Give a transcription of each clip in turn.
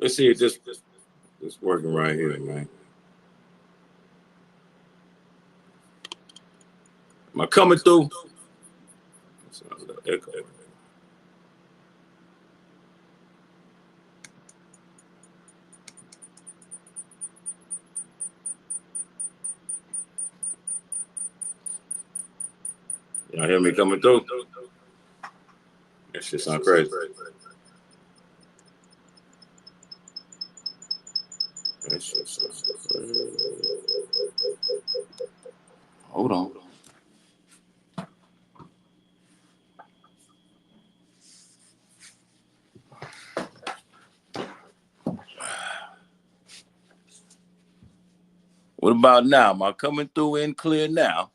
Let's see if this working right here, man. Am I coming through? Echo. Y'all hear me coming through? That shit sound crazy. That shit sounds crazy. Hold on. What about now? Am I coming through in clear now?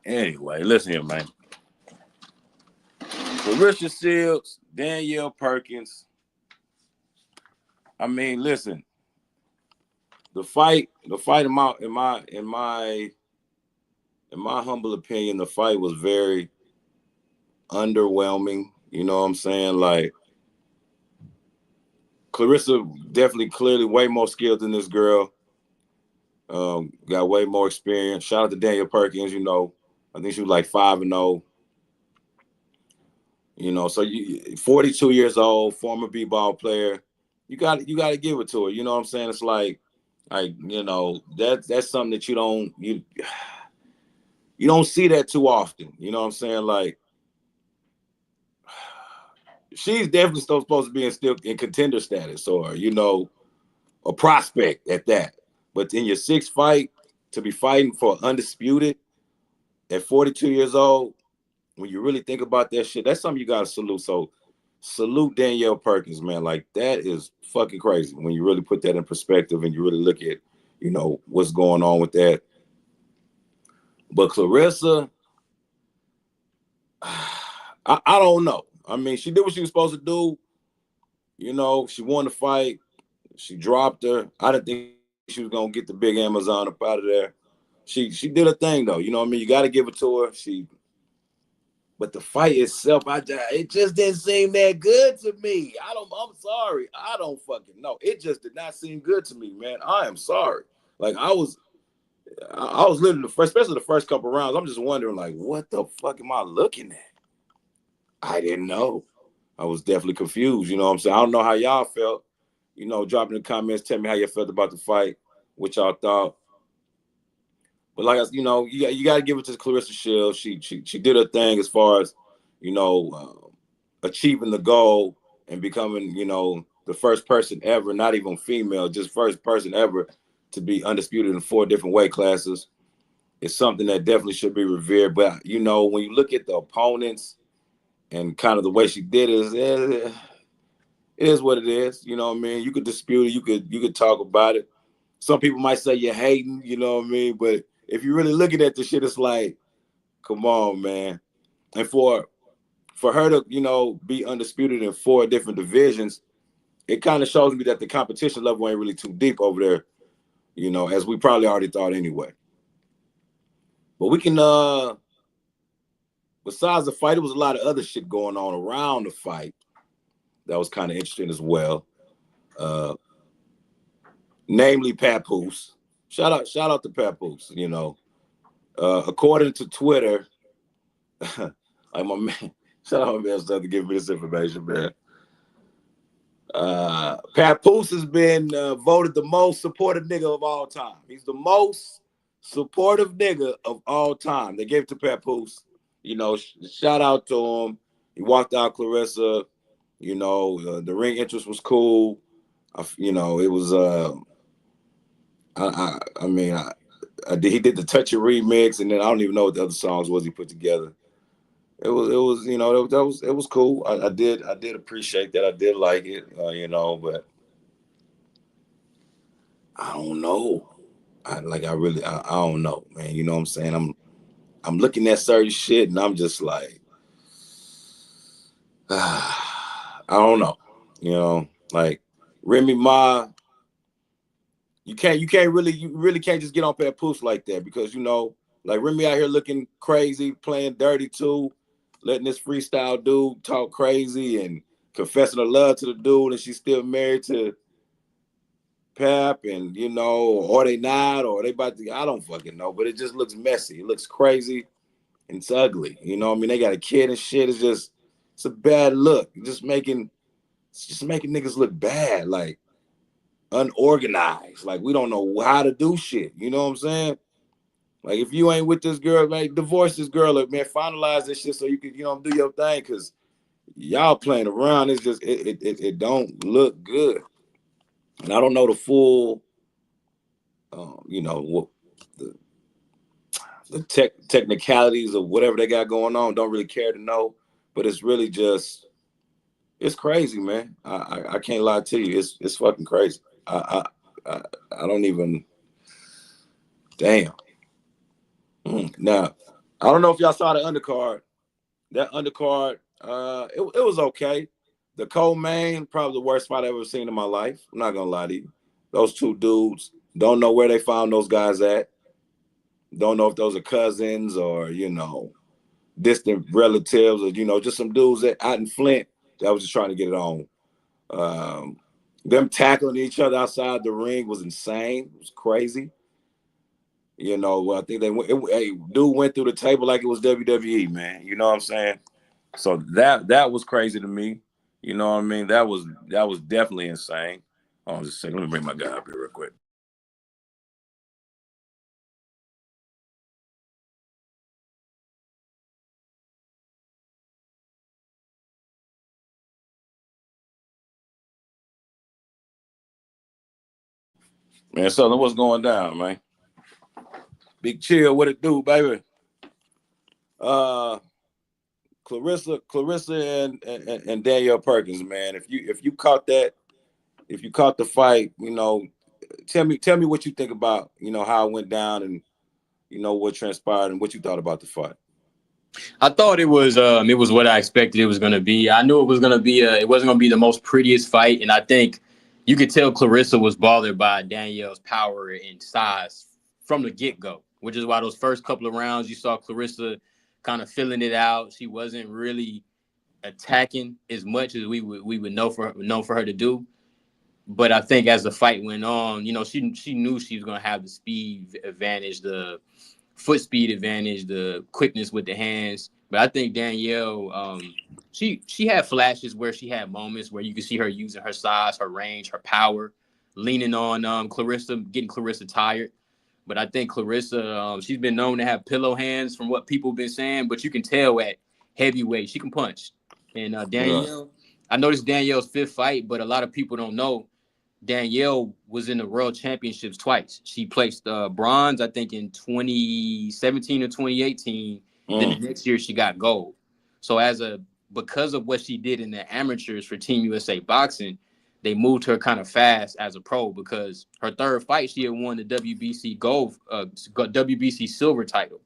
Anyway, listen here, man. Claressa Shields, Danielle Perkins. I mean, listen. The fight in my humble opinion, the fight was very underwhelming. You know what I'm saying? Like, Claressa definitely clearly way more skilled than this girl. Got way more experience. Shout out to Danielle Perkins, you know. I think she was like 5-0. You know, so 42 years old, former b-ball player. You got to give it to her. You know what I'm saying? It's like you know, that's something that you don't see that too often. You know what I'm saying? Like, she's definitely still supposed to be still in contender status, or, you know, a prospect at that. But in your sixth fight, to be fighting for undisputed at 42 years old, when you really think about that shit, that's something you gotta salute. So salute Danielle Perkins, man. Like, that is fucking crazy when you really put that in perspective and you really look at, you know, what's going on with that. But Claressa, I don't know. I mean, she did what she was supposed to do. You know, she won the fight. She dropped her. I didn't think she was gonna get the big Amazon up out of there. She did her thing though. You know what I mean? You got to give it to her. But the fight itself, it just didn't seem that good to me. I'm sorry. I don't fucking know. It just did not seem good to me, man. I am sorry. Like, I was literally, especially the first couple rounds, I'm just wondering, like, what the fuck am I looking at? I didn't know. I was definitely confused. You know what I'm saying? I don't know how y'all felt. You know, drop in the comments, tell me how you felt about the fight, what y'all thought. But like, you know, you got to give it to Claressa Shields. She did her thing as far as, you know, achieving the goal and becoming, you know, the first person ever, not even female, just first person ever to be undisputed in 4 different weight classes. It's something that definitely should be revered. But, you know, when you look at the opponents and kind of the way she did it is what it is. You know what I mean? You could dispute it. You could talk about it. Some people might say you're hating, you know what I mean? But if you're really looking at the shit, it's like, come on, man. And for her to, you know, be undisputed in 4 different divisions, it kind of shows me that the competition level ain't really too deep over there, you know, as we probably already thought anyway. But we can, besides the fight, there was a lot of other shit going on around the fight that was kind of interesting as well. Namely Papoose. Shout out to Papoose, you know. According to Twitter, like my man, shout out my man stuff to give me this information, man. Papoose has been voted the most supportive nigga of all time. He's the most supportive nigga of all time. They gave it to Papoose. You know, shout out to him. He walked out Claressa. You know, the ring interest was cool. You know, it was. I mean, he did the Touch It remix, and then I don't even know what the other songs was he put together. It was you know, it was cool. I did appreciate that. I did like it, you know, but I don't know. I don't know, man. You know what I'm saying? I'm looking at certain shit and I'm just like, I don't know. You know, like Remy Ma, you really can't just get on Papoose like that, because, you know, like Remy out here looking crazy, playing dirty too. letting this freestyle dude talk crazy and confessing her love to the dude, and she's still married to Pep, and or they not, or they about to. I don't fucking know, but it just looks messy. It looks crazy, and it's ugly. I mean, they got a kid and shit. It's a bad look. It's just making niggas look bad, like unorganized. Like we don't know how to do shit. You know what I'm saying? Like if you ain't with this girl, man, divorce this girl, man, finalize this shit so you can, do your thing. Cause y'all playing around. It's just it don't look good. And I don't know the full, what the technicalities of whatever they got going on. Don't really care to know, but it's really just it's crazy, man. I can't lie to you. It's fucking crazy. I don't even. Damn. Now, I don't know if y'all saw the undercard. That undercard, it was okay. The co-main, probably the worst fight I've ever seen in my life. I'm not gonna lie to you. Those two dudes, don't know where they found those guys at. Don't know if those are cousins or distant relatives or just some dudes that out in Flint that was just trying to get it on. Them tackling each other outside the ring was insane. It was crazy. I think dude went through the table like it was WWE, man. You know what I'm saying? So that was crazy to me. You know what I mean? That was definitely insane. Hold on just a second. Let me bring my guy up here real quick. Man, Southern, what's going down, man? Big chill, what it do, baby? Uh Claressa and Danielle Perkins, man. If you caught that, if you caught the fight, tell me what you think about, how it went down and what transpired and what you thought about the fight. I thought it was what I expected it was going to be. I knew it was going to be it wasn't going to be the most prettiest fight, and I think you could tell Claressa was bothered by Danielle's power and size from the get go, which is why those first couple of rounds you saw Claressa kind of filling it out. She wasn't really attacking as much as we would know for her to do. But I think as the fight went on, she knew she was going to have the speed advantage, the foot speed advantage, the quickness with the hands. But I think Danielle, she had flashes where she had moments where you could see her using her size, her range, her power, leaning on Claressa, getting Claressa tired. But I think Claressa, she's been known to have pillow hands from what people have been saying, but you can tell at heavyweight she can punch. And Danielle, I noticed Danielle's fifth fight, but a lot of people don't know Danielle was in the World Championships twice. She placed bronze, I think, in 2017 or 2018. Then the next year she got gold. So because of what she did in the amateurs for Team USA Boxing, they moved her kind of fast as a pro because her third fight she had won the WBC silver title.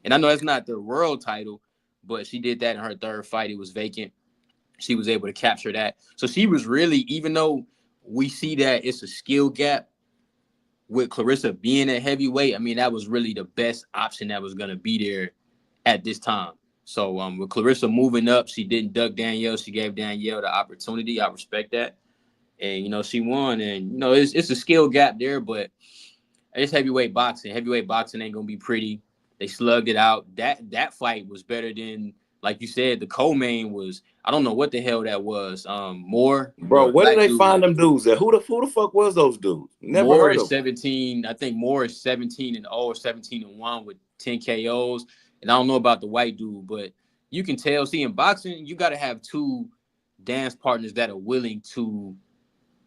And I know that's not the world title, but she did that in her third fight. It was vacant. She was able to capture that. So she was really, even though we see that it's a skill gap with Claressa being a heavyweight, I mean, that was really the best option that was going to be there at this time. So with Claressa moving up, she didn't duck Danielle. She gave Danielle the opportunity. I respect that. And, she won. And, it's a skill gap there, but it's heavyweight boxing. Heavyweight boxing ain't going to be pretty. They slugged it out. That fight was better than, like you said, the co-main was, I don't know what the hell that was. Moore. Bro, where did they find them dudes at? Who the fuck was those dudes? Never Moore heard is of them. 17. I think Moore is 17-0 or 17-1 with 10 KOs. And I don't know about the white dude, but you can tell. See, in boxing, you got to have two dance partners that are willing to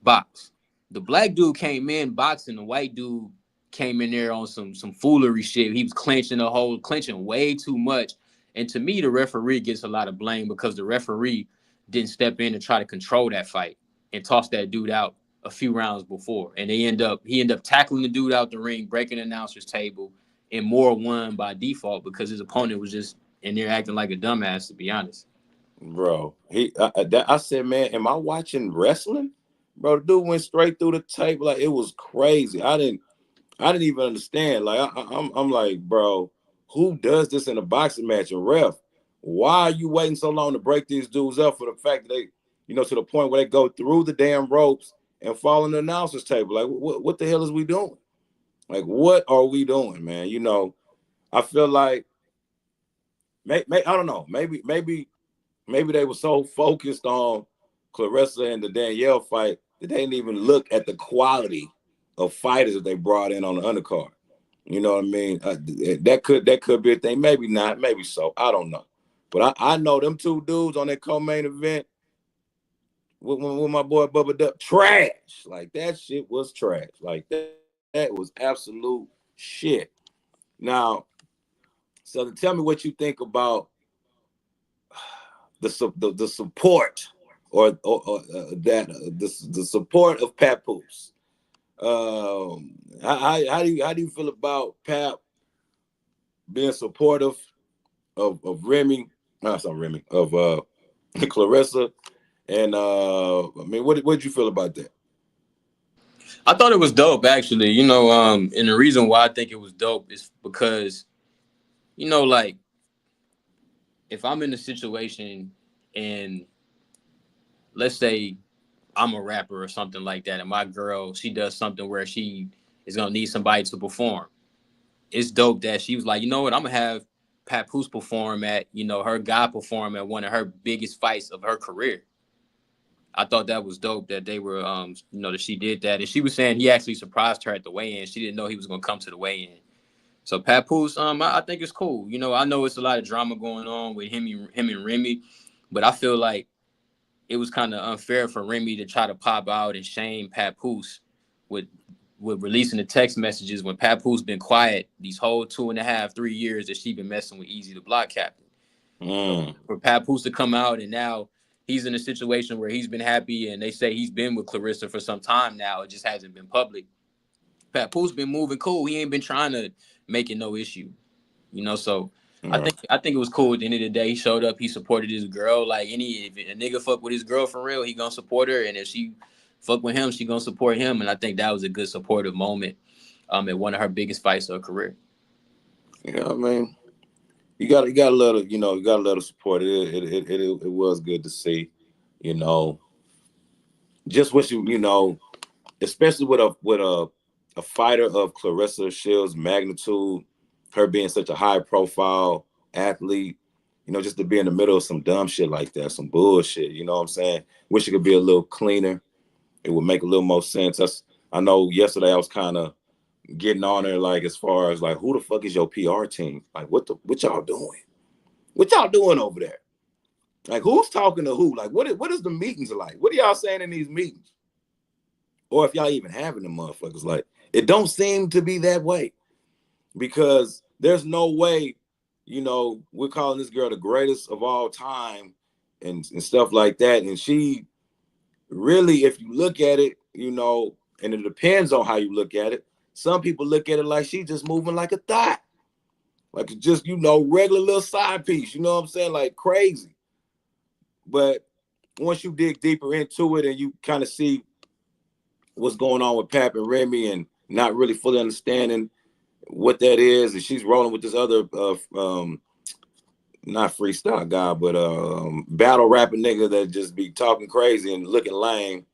box. The black dude came in boxing. The white dude came in there on some foolery shit. He was clenching way too much. And to me, the referee gets a lot of blame because the referee didn't step in and try to control that fight and toss that dude out a few rounds before. And he ended up tackling the dude out the ring, breaking the announcer's table, and Moore won by default because his opponent was just in there acting like a dumbass, to be honest. Bro, I said, man, am I watching wrestling? Bro, the dude went straight through the tape like it was crazy. I didn't even understand. Like I'm like, bro, who does this in a boxing match? A ref Why are you waiting so long to break these dudes up for the fact that they, to the point where they go through the damn ropes and fall in the announcer's table? Like, what the hell is we doing? Like, what are we doing, man? I feel like, I don't know, maybe they were so focused on Claressa and the Danielle fight that they didn't even look at the quality of fighters that they brought in on the undercard. You know what I mean? That could be a thing. Maybe not. Maybe so. I don't know. But I know them two dudes on that co-main event with my boy Bubba Duck, trash. Like, that shit was trash. Like, that was absolute shit. Now, so tell me what you think about the support or that the support of Papoose. How do you feel about Pap being supportive of Remy? No, it's not Remy, of Claressa. And I mean, what did you feel about that? I thought it was dope, actually. And the reason why I think it was dope is because, like, if I'm in a situation and let's say I'm a rapper or something like that, and my girl, she does something where she is gonna need somebody to perform. It's dope that she was like, you know what, I'm gonna have Papoose perform at, her guy perform at one of her biggest fights of her career. I thought that was dope that they were, that she did that, and she was saying he actually surprised her at the weigh-in. She didn't know he was gonna come to the weigh-in. So Papoose, I think it's cool. I know it's a lot of drama going on with him and Remy, but I feel like it was kind of unfair for Remy to try to pop out and shame Papoose with releasing the text messages when Papoose been quiet these whole 2.5, 3 years that she been messing with Easy the Block Captain. So for Papoose to come out and now he's in a situation where he's been happy and they say he's been with Claressa for some time now. It just hasn't been public. Papoose been moving cool. He ain't been trying to make it no issue. So I think it was cool. At the end of the day, he showed up. He supported his girl. Like, if a nigga fuck with his girl for real, he gonna support her. And if she fuck with him, she gonna support him. And I think that was a good supportive moment at one of her biggest fights of her career. Yeah, I mean, you gotta let her, you gotta let her support it. It was good to see, you know, just what especially with a fighter of Claressa Shields' magnitude, her being such a high profile athlete, just to be in the middle of some dumb shit like that, some bullshit. You know what I'm saying? Wish it could be a little cleaner. It would make a little more sense. I know yesterday I was kind of getting on there, like, as far as like, who the fuck is your PR team? Like, what y'all doing? What y'all doing over there? Like, who's talking to who? Like, what is the meetings like? What are y'all saying in these meetings? Or if y'all even having the motherfuckers, like, it don't seem to be that way, because there's no way, we're calling this girl the greatest of all time and stuff like that. And she really, if you look at it, and it depends on how you look at it. Some people look at it like she's just moving like a thought, like it's just, regular little side piece, you know what I'm saying? Like, crazy. But once you dig deeper into it and you kind of see what's going on with Pap and Remy and not really fully understanding what that is, and she's rolling with this other not freestyle guy, but battle rapping nigga that just be talking crazy and looking lame.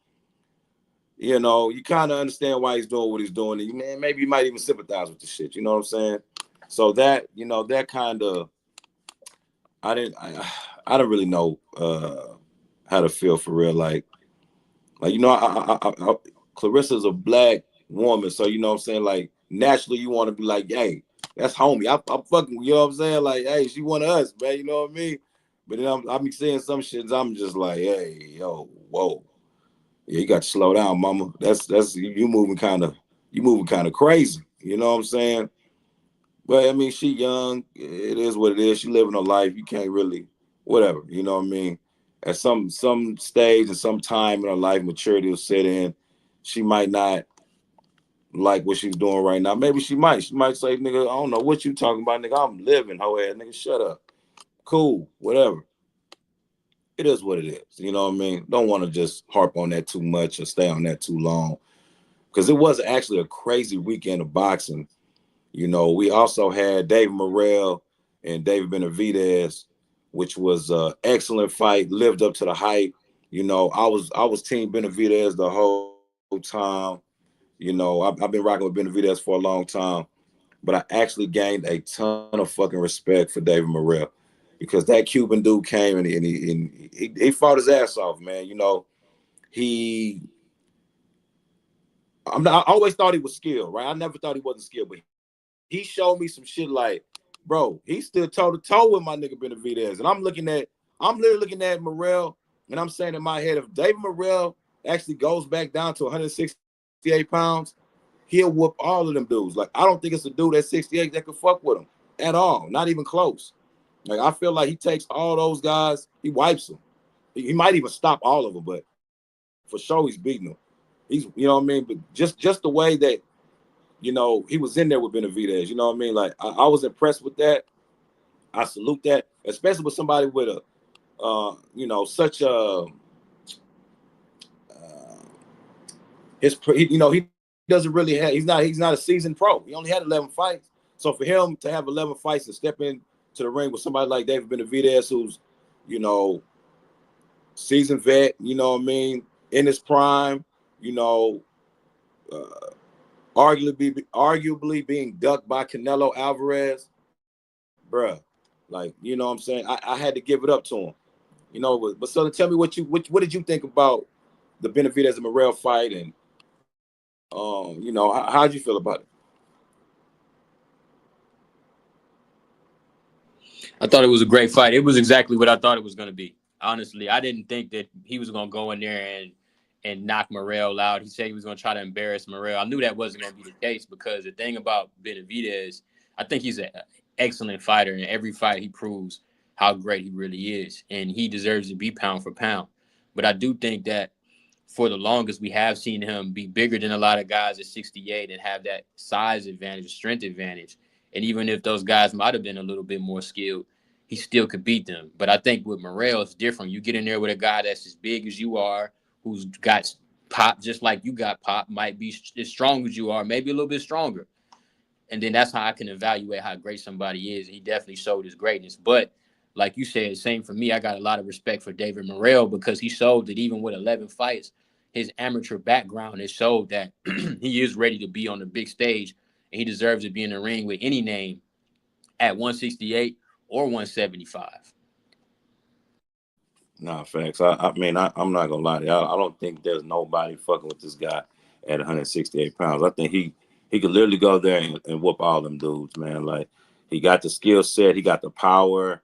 You kind of understand why he's doing what he's doing, and man, maybe you might even sympathize with the shit. You know what I'm saying? So that, that kind of, I don't really know how to feel for real. Like, Claressa's a black woman, so you know what I'm saying. Like, naturally, you want to be like, hey, that's homie. I'm fucking, you know what I'm saying. Like, hey, she one of us, man. You know what I mean? But then I'm be saying some shit. I'm just like, hey, yo, whoa, yeah, you got to slow down, mama. That's you moving kind of crazy. You know what I'm saying? But I mean, she young. It is what it is. She living her life. You can't really, whatever. You know what I mean? At some stage and some time in her life, maturity will set in. She might not like what she's doing right now. Maybe she might. She might say, nigga, I don't know what you talking about, nigga. I'm living, hoe ass, nigga. Shut up. Cool, whatever. It is what it is. You know what I mean? Don't want to just harp on that too much or stay on that too long. Because it was actually a crazy weekend of boxing. We also had Dave Morrell and David Benavidez which was an excellent fight, lived up to the hype. I was Team Benavidez the whole time. I've been rocking with Benavidez for a long time, but I actually gained a ton of fucking respect for David Morrell because that Cuban dude came and he fought his ass off, man. He I always thought he was skilled, right? I never thought he wasn't skilled, but he showed me some shit like, bro, he still toe to toe with my nigga Benavidez, and I'm literally looking at Morrell, and I'm saying in my head, if David Morrell actually goes back down to 168 pounds, he'll whoop all of them dudes. Like, I don't think it's a dude at 68 that could fuck with him at all, not even close. Like, I feel like he takes all those guys, he wipes them. He might even stop all of them, but for sure he's beating them. He's, what I mean? But just the way that, he was in there with Benavidez, you know what I mean? Like, I was impressed with that. I salute that, especially with somebody with a, such a, he doesn't really have, he's not a seasoned pro. He only had 11 fights. So for him to have 11 fights and step into the ring with somebody like David Benavidez, who's, you know, seasoned vet, you know what I mean, in his prime, you know, uh, arguably being ducked by Canelo Alvarez, bruh. Like, you know what I'm saying? I had to give it up to him. But so tell me what did you think about the Benavidez and Morrell fight, and how'd you feel about it? I thought it was a great fight. It was exactly what I thought it was going to be. Honestly, I didn't think that he was going to go in there and knock Morrell out. He said he was going to try to embarrass Morrell. I knew that wasn't going to be the case because the thing about Benavidez, I think he's an excellent fighter. In every fight, he proves how great he really is, and he deserves to be pound for pound. But I do think that for the longest, we have seen him be bigger than a lot of guys at 68 and have that size advantage, strength advantage. And even if those guys might have been a little bit more skilled, he still could beat them. But I think with Morrell, it's different. You get in there with a guy that's as big as you are, who's got pop just like you got pop, might be as strong as you are, maybe a little bit stronger. And then that's how I can evaluate how great somebody is. He definitely showed his greatness. But like you said, same for me. I got a lot of respect for David Morrell because he showed that even with 11 fights, his amateur background has showed that he is ready to be on the big stage and he deserves to be in the ring with any name at 168 or 175. Nah, facts. I'm not gonna lie to you. I don't think there's nobody fucking with this guy at 168 pounds. I think he could literally go there and whoop all them dudes, man. Like, he got the skill set, he got the power,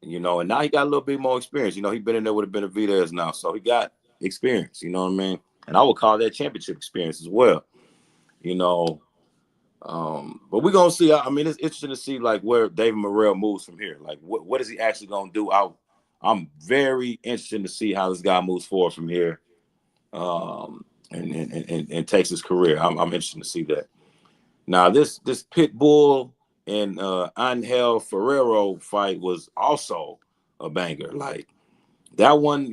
and now he got a little bit more experience. He been in there with a Benavidez now, so he got experience. You know what I mean? And I would call that championship experience as well. You know, but we're gonna see. I mean, it's interesting to see like where David Morrell moves from here. Like, what is he actually gonna do? I'm very interested to see how this guy moves forward from here, and takes his career. I'm interested to see that. Now, this Pit Bull and Angel Ferrero fight was also a banger. Like, that one,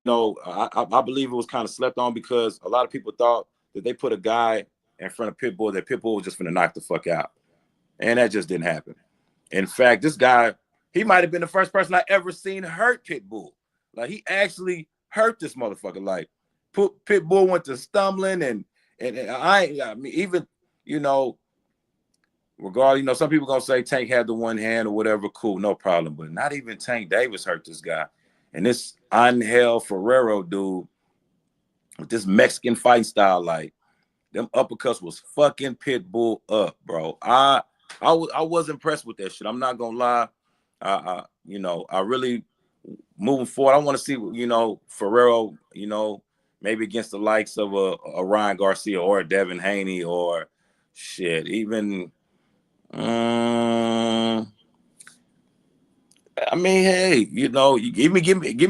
I believe it was kind of slept on because a lot of people thought that they put a guy in front of Pitbull, that Pitbull was just going to knock the fuck out. And that just didn't happen. In fact, this guy, he might have been the first person I ever seen hurt Pitbull. Like, he actually hurt this motherfucker. Like, Pitbull went to stumbling, and I mean, even, you know, regardless, some people gonna say Tank had the one hand or whatever, cool, no problem. But not even Tank Davis hurt this guy. And this Angel Ferrero dude with this Mexican fight style, like, them uppercuts was fucking Pitbull up, bro. I was impressed with that shit. I'm not gonna lie. I really, moving forward, I want to see, Ferrero, maybe against the likes of a Ryan Garcia or a Devin Haney or shit, even. I mean, hey, you give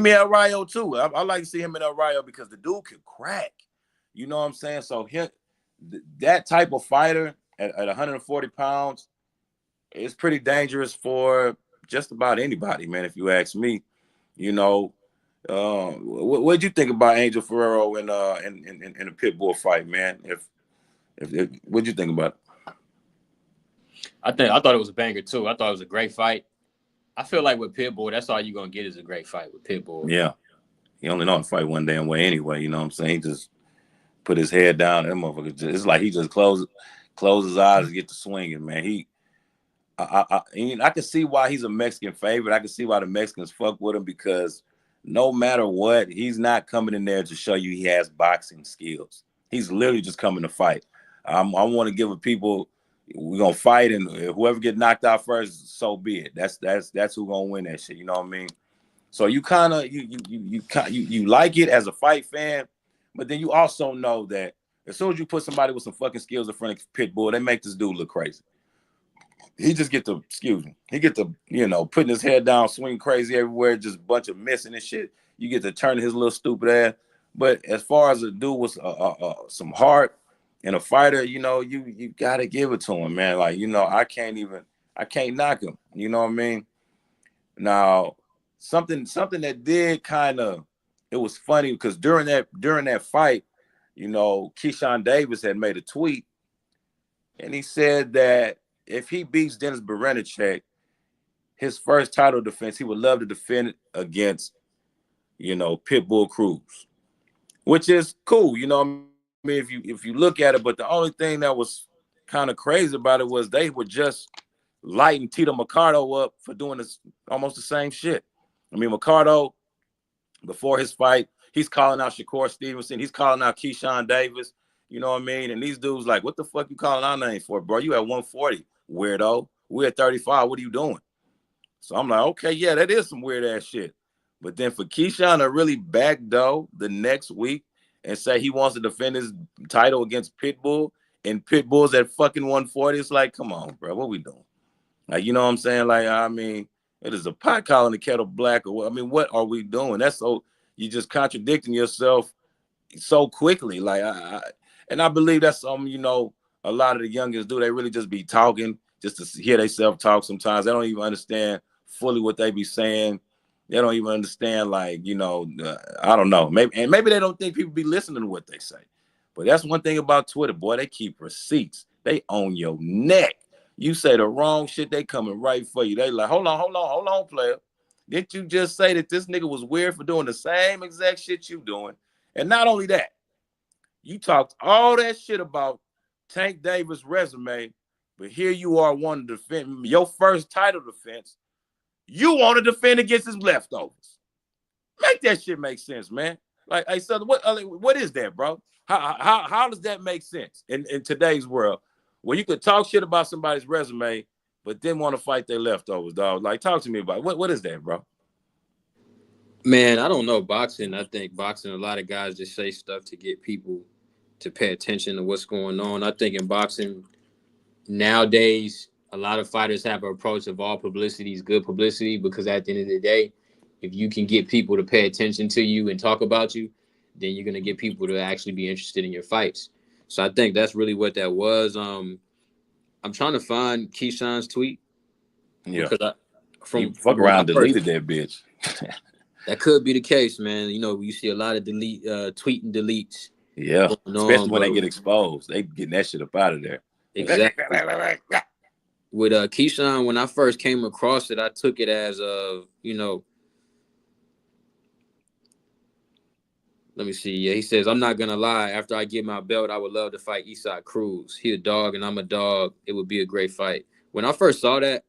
me El Rayo too. I like to see him in El Rayo because the dude can crack. You know what I'm saying? So that type of fighter at 140 pounds is pretty dangerous for just about anybody, man. If you ask me, you know, what'd you think about Angel Ferrero in a Pitbull fight, man? If what'd you think about it? I thought it was a banger too. I thought it was a great fight. I feel like with Pitbull, that's all you're gonna get is a great fight with Pitbull. Yeah. He only know how to fight one damn way anyway, you know what I'm saying? He just put his head down. That motherfucker just, it's like he just close his eyes and get to swinging, man. I can see why he's a Mexican favorite. I can see why the Mexicans fuck with him because no matter what, he's not coming in there to show you he has boxing skills. He's literally just coming to fight. I want to give it people. We're gonna fight, and whoever get knocked out first, so be it. That's who gonna win that shit. You know what I mean? So you kind of you like it as a fight fan, but then you also know that as soon as you put somebody with some fucking skills in front of Pitbull, they make this dude look crazy. He just get to, he get to, putting his head down, swing crazy everywhere, just a bunch of missing and shit. You get to turn his little stupid ass. But as far as a dude with some heart and a fighter, you gotta give it to him, man. Like, I can't knock him. You know what I mean? Now, something that did kind of, it was funny because during that fight, Keyshawn Davis had made a tweet, and he said that if he beats Dennis Beranicek, his first title defense, he would love to defend it against, Pitbull Cruz, which is cool. You know what I mean? If you look at it, but the only thing that was kind of crazy about it was they were just lighting Tito Mercado up for doing this almost the same shit. I mean, Mercado, before his fight, he's calling out Shakur Stevenson. He's calling out Keyshawn Davis. You know what I mean? And these dudes like, what the fuck you calling our name for, bro? You at 140, weirdo. We're at 35. What are you doing? So I'm like, okay, yeah, that is some weird ass shit. But then for Keyshawn to really backdoor the next week and say he wants to defend his title against Pitbull, and Pitbull's at fucking 140, it's like, come on, bro, what we doing? Like, you know what I'm saying? Like, I mean, it is a pot calling the kettle black, or what? I mean, what are we doing? That's so, you just contradicting yourself so quickly. Like, I believe that's something, a lot of the youngins do. They really just be talking just to hear themselves talk sometimes. They don't even understand fully what they be saying. They don't even understand, like, I don't know. Maybe they don't think people be listening to what they say. But that's one thing about Twitter, boy. They keep receipts. They own your neck. You say the wrong shit, they coming right for you. They like, hold on, player. Didn't you just say that this nigga was weird for doing the same exact shit you doing? And not only that, you talked all that shit about Tank Davis' resume, but here you are wanting to defend your first title defense. You want to defend against his leftovers. Make that shit make sense, man. Like, hey, son, what is that, bro? How does that make sense in today's world where you could talk shit about somebody's resume, but then want to fight their leftovers, dog? Like, talk to me about it. What is that, bro? Man, I don't know boxing. I think boxing, a lot of guys just say stuff to get people to pay attention to what's going on. I think in boxing nowadays, a lot of fighters have an approach of all publicity is good publicity, because at the end of the day, if you can get people to pay attention to you and talk about you, then you're going to get people to actually be interested in your fights. So I think that's really what that was. I'm trying to find Keyshawn's tweet. Yeah. Because you fuck around, deleted that bitch. That could be the case, man. You see a lot of tweet and deletes. Yeah, especially when they get exposed. They getting that shit up out of there. Exactly. With Keyshawn, when I first came across it, I took it as let me see. Yeah, he says, I'm not gonna lie. After I get my belt, I would love to fight Isaac Cruz. He a dog and I'm a dog. It would be a great fight. When I first saw that,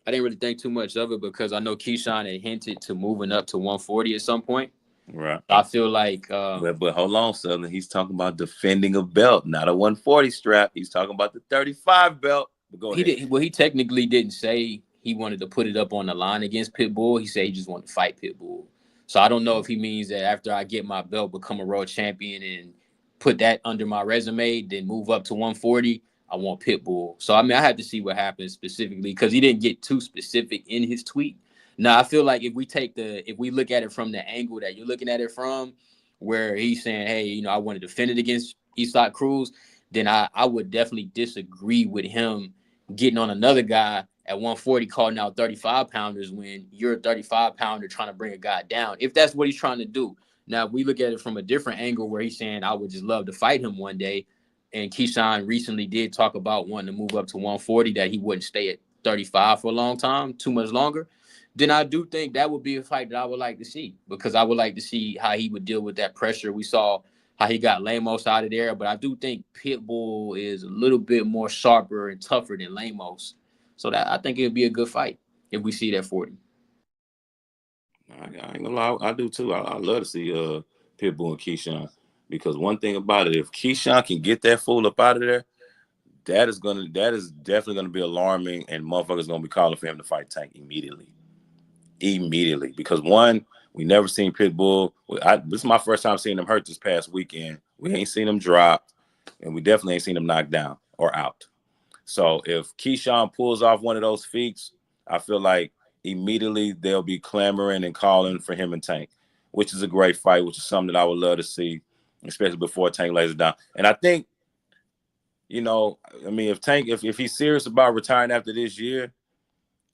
I didn't really think too much of it because I know Keyshawn had hinted to moving up to 140 at some point. Right. I feel like but hold on, Southern. He's talking about defending a belt, not a 140 strap. He's talking about the 35 belt. But go ahead. He technically didn't say he wanted to put it up on the line against Pitbull. He said he just wanted to fight Pitbull. So I don't know if he means that after I get my belt, become a world champion and put that under my resume, then move up to 140, I want Pitbull. So, I mean, I have to see what happens specifically because he didn't get too specific in his tweet. Now, I feel like if we look at it from the angle that you're looking at it from, where he's saying, hey, I want to defend it against Isaac Cruz, then I would definitely disagree with him getting on another guy at 140 calling out 35-pounders when you're a 35-pounder trying to bring a guy down, if that's what he's trying to do. Now, if we look at it from a different angle where he's saying, I would just love to fight him one day, and Keyshawn recently did talk about wanting to move up to 140, that he wouldn't stay at 35 for a long time, too much longer, then I do think that would be a fight that I would like to see, because I would like to see how he would deal with that pressure. We saw how he got Lamos out of there, but I do think Pitbull is a little bit more sharper and tougher than Lamos. So that I think it would be a good fight if we see that 40. I ain't gonna lie, I do too. I love to see Pitbull and Keyshawn, because one thing about it, if Keyshawn can get that fool up out of there, that is definitely gonna be alarming, and motherfuckers gonna be calling for him to fight Tank immediately. Immediately, because one, we never seen Pitbull. This is my first time seeing him hurt this past weekend. We ain't seen him drop, and we definitely ain't seen him knocked down or out. So if Keyshawn pulls off one of those feats, I feel like immediately they'll be clamoring and calling for him and Tank, which is a great fight, which is something that I would love to see, especially before Tank lays it down. And I think, you know, I mean, if Tank, if he's serious about retiring after this year,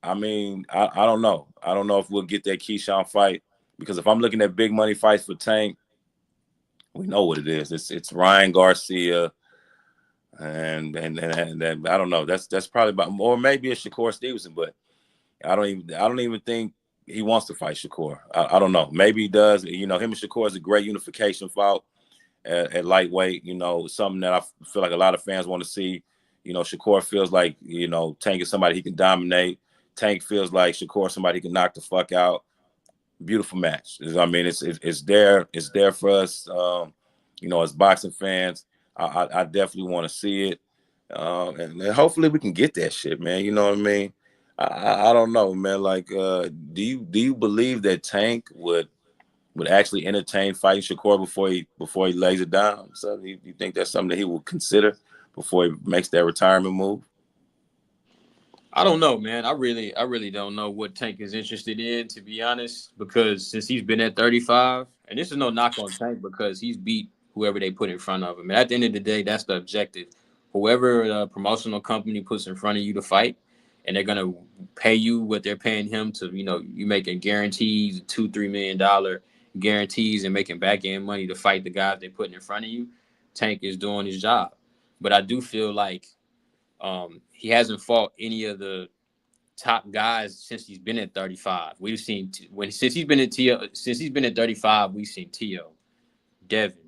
I mean, I don't know. I don't know if we'll get that Keyshawn fight, because if I'm looking at big money fights for Tank, we know what it is. It's Ryan Garcia, and I don't know. That's probably about, or maybe it's Shakur Stevenson, but I don't even think he wants to fight Shakur. I don't know. Maybe he does. You know, him and Shakur is a great unification fight at lightweight. You know, something that I feel like a lot of fans want to see. You know, Shakur feels like, you know, Tank is somebody he can dominate. Tank feels like Shakur somebody he can knock the fuck out. Beautiful match. I mean, it's there. It's there for us. You know, as boxing fans, I definitely want to see it, and hopefully we can get that shit, man. You know what I mean? I don't know, man. Like, do you believe that Tank would actually entertain fighting Shakur before he lays it down? So you think that's something that he will consider before he makes that retirement move? I don't know, man. I really don't know what Tank is interested in, to be honest, because since he's been at 35, and this is no knock on Tank, because he's beat whoever they put in front of him. And at the end of the day, that's the objective. Whoever the promotional company puts in front of you to fight, and they're gonna pay you what they're paying him to, you know, you making guarantees, $2-3 million guarantees, and making back end money to fight the guys they're putting in front of you. Tank is doing his job, but I do feel like he hasn't fought any of the top guys since he's been at 35. We've seen since he's been at 35, we've seen Tio, Devin.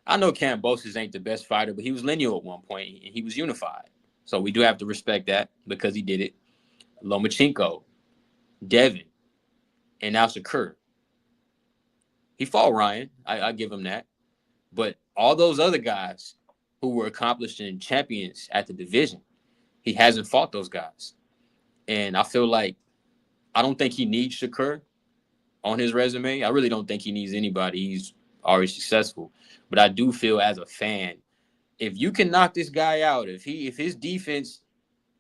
I know Kambosos ain't the best fighter, but he was lineal at one point and he was unified. So we do have to respect that because he did it. Lomachenko, Devin, and now Shakur. He fought Ryan. I give him that. But all those other guys who were accomplished and champions at the division, he hasn't fought those guys. And I feel like I don't think he needs Shakur on his resume. I really don't think he needs anybody. He's already successful. But I do feel as a fan, if you can knock this guy out, if his defense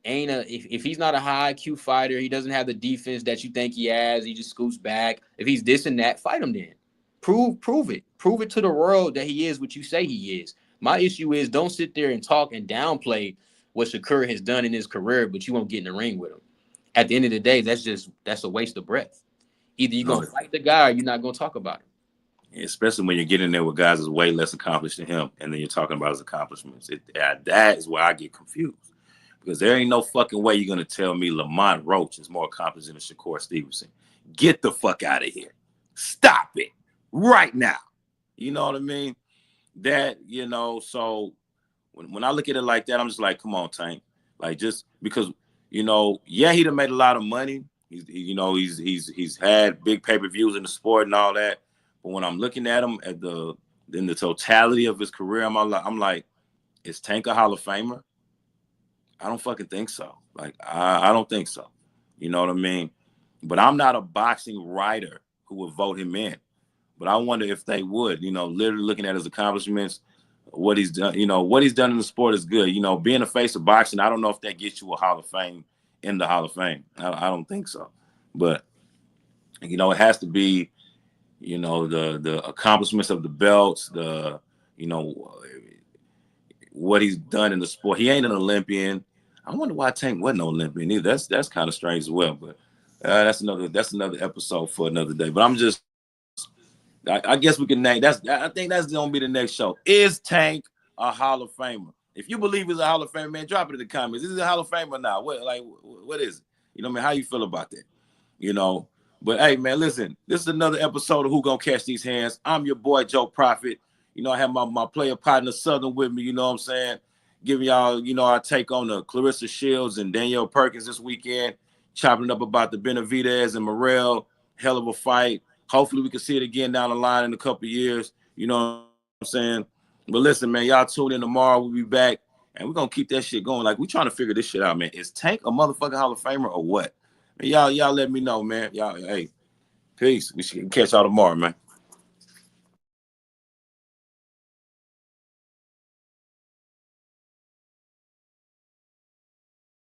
ain't if he's not a high IQ fighter, he doesn't have the defense that you think he has, he just scoots back. If he's this and that, fight him then. Prove it. Prove it to the world that he is what you say he is. My issue is don't sit there and talk and downplay what Shakur has done in his career, but you won't get in the ring with him. At the end of the day, that's a waste of breath. Either you're going to fight the guy or you're not going to talk about him. Especially when you're getting there with guys that's way less accomplished than him, and then you're talking about his accomplishments. That is where I get confused. Because there ain't no fucking way you're going to tell me Lamont Roach is more accomplished than Shakur Stevenson. Get the fuck out of here. Stop it right now. You know what I mean? That, you know, so when I look at it like that, I'm just like, come on, Tank. Like, just because, you know, yeah, he done made a lot of money. He's had big pay-per-views in the sport and all that. But when I'm looking at him in the totality of his career, I'm like, is Tank a Hall of Famer? I don't fucking think so. Like, I don't think so. You know what I mean? But I'm not a boxing writer who would vote him in. But I wonder if they would, you know, literally looking at his accomplishments, what he's done, you know, what he's done in the sport is good. You know, being a face of boxing, I don't know if that gets you a Hall of Fame in the Hall of Fame. I don't think so. But, you know, it has to be, you know, the accomplishments of the belts, you know, what he's done in the sport. He ain't an Olympian. I wonder why Tank wasn't an Olympian either. That's kind of strange as well. But that's another episode for another day. But I guess we can name I think that's gonna be the next show. Is Tank a Hall of Famer? If you believe he's a Hall of Famer, man, drop it in the comments. Is he a Hall of Famer or not? What is it? You know what I mean? How you feel about that? you know. But hey, man, listen, this is another episode of Who Gonna Catch These Hands. I'm your boy Joe Prophet. You know, I have my player partner Southern with me, you know what I'm saying? Giving y'all, you know, our take on the Claressa Shields and Danielle Perkins this weekend, chopping up about the Benavidez and Morrell. Hell of a fight. Hopefully we can see it again down the line in a couple of years. You know what I'm saying? But listen, man, y'all tune in tomorrow. We'll be back. And we're gonna keep that shit going. Like, we trying to figure this shit out, man. Is Tank a motherfucking Hall of Famer or what? Y'all let me know, man. Y'all, hey, peace. We should catch y'all tomorrow, man.